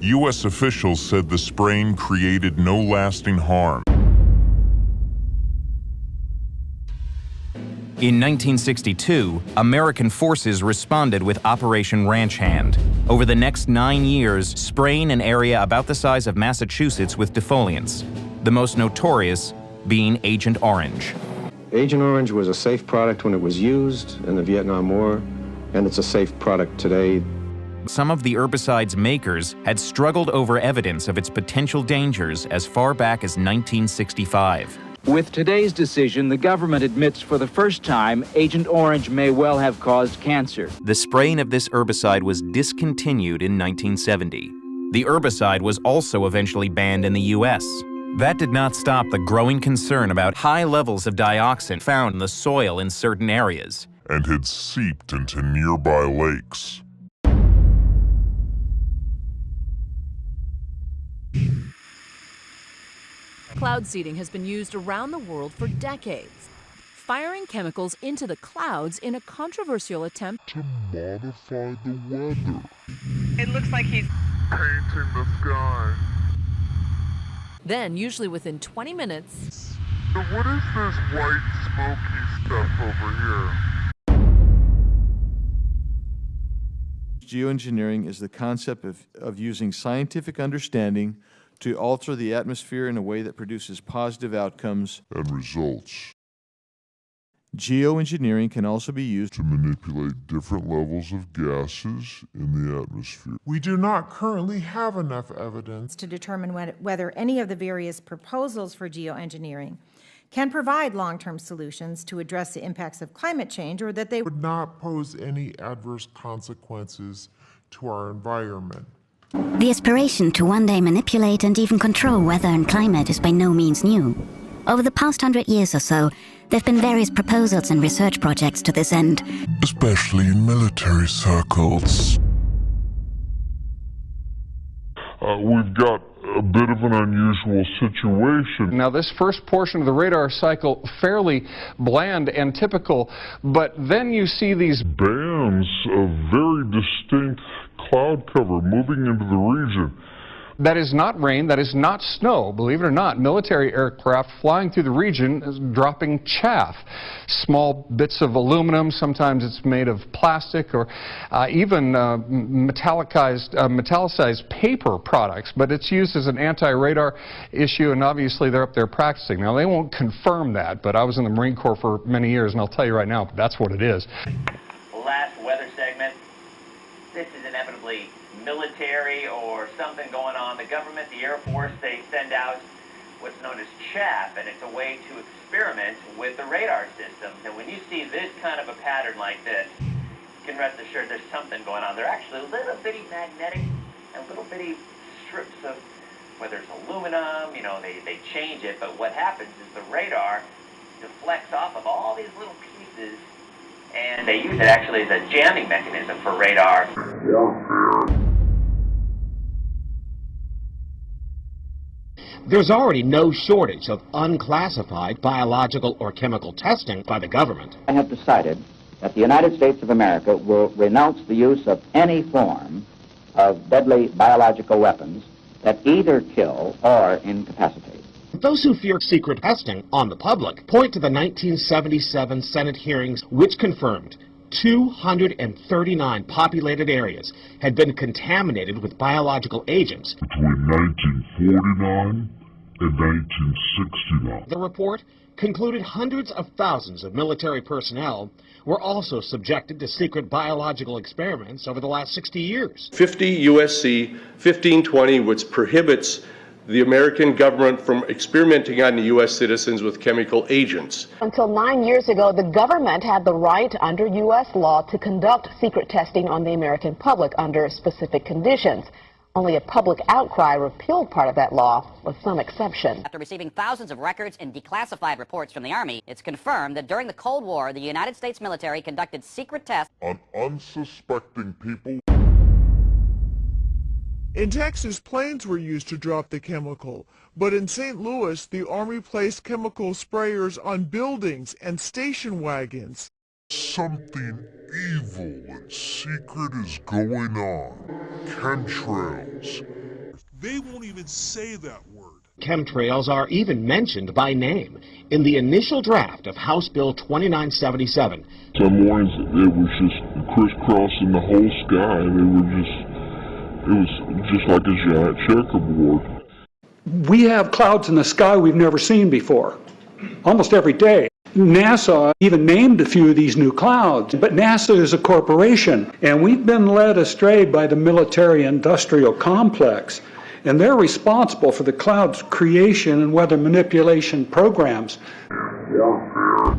U.S. officials said the spraying created no lasting harm. In 1962, American forces responded with Operation Ranch Hand. Over the next 9 years, spraying an area about the size of Massachusetts with defoliants, the most notorious being Agent Orange. Agent Orange was a safe product when it was used in the Vietnam War, and it's a safe product today. Some of the herbicide's makers had struggled over evidence of its potential dangers as far back as 1965. With today's decision, the government admits for the first time Agent Orange may well have caused cancer. The spraying of this herbicide was discontinued in 1970. The herbicide was also eventually banned in the U.S. That did not stop the growing concern about high levels of dioxin found in the soil in certain areas. And had seeped into nearby lakes. Cloud seeding has been used around the world for decades, firing chemicals into the clouds in a controversial attempt to modify the weather. It looks like he's painting the sky. Then, usually within 20 minutes, So what is this white smoky stuff over here? Geoengineering is the concept of using scientific understanding to alter the atmosphere in a way that produces positive outcomes And results. Geoengineering can also be used To manipulate different levels of gases in the atmosphere. We do not currently have enough evidence to determine whether any of the various proposals for geoengineering can provide long-term solutions to address the impacts of climate change, or that they would not pose any adverse consequences to our environment. The aspiration to one day manipulate and even control weather and climate is by no means new. Over the past 100 years or so, there have been various proposals and research projects to this end. Especially in military circles. We've got a bit of an unusual situation. Now, this first portion of the radar cycle, fairly bland and typical, but then you see these Bands of very distinct cloud cover moving into the region. That is not rain, that is not snow, believe it or not. Military aircraft flying through the region is dropping chaff. Small bits of aluminum, sometimes it's made of plastic, or even metallicized paper products, but it's used as an anti-radar issue, and obviously they're up there practicing. Now, they won't confirm that, but I was in the Marine Corps for many years, and I'll tell you right now, that's what it is. Last weather segment, this is inevitably military or something going on. The government, the Air Force, they send out what's known as Chaff, and it's a way to experiment with the radar systems. And when you see this kind of a pattern like this, you can rest assured there's something going on. They're actually little bitty magnetic and little bitty strips of, whether it's aluminum, you know, they change it, but what happens is the radar deflects off of all these little pieces, and they use it actually as a jamming mechanism for radar. There's already no shortage of unclassified biological or chemical testing by the government. I have decided that the United States of America will renounce the use of any form of deadly biological weapons that either kill or incapacitate. Those who fear secret testing on the public point to the 1977 Senate hearings, which confirmed 239 populated areas had been contaminated with biological agents Between 1949 and 1969. The report concluded hundreds of thousands of military personnel were also subjected to secret biological experiments over the last 60 years. 50 U.S.C. 1520, which prohibits the American government from experimenting on U.S. citizens with chemical agents. Until 9 years ago, the government had the right under U.S. law to conduct secret testing on the American public under specific conditions. Only a public outcry repealed part of that law, with some exception. After receiving thousands of records and declassified reports from the Army, it's confirmed that during the Cold War, the United States military conducted secret tests on unsuspecting people. In Texas, planes were used to drop the chemical, but in St. Louis, the Army placed chemical sprayers on buildings and station wagons. Something evil and secret is going on. Chemtrails, They won't even say that word. Chemtrails are even mentioned by name in the initial draft of House Bill 2977. Some mornings it was just crisscrossing the whole sky. It was just like a giant checkerboard. We have clouds in the sky we've never seen before, almost every day. NASA even named a few of these new clouds, but NASA is a corporation, and we've been led astray by the military-industrial complex, and they're responsible for the clouds creation and weather manipulation programs. Yeah.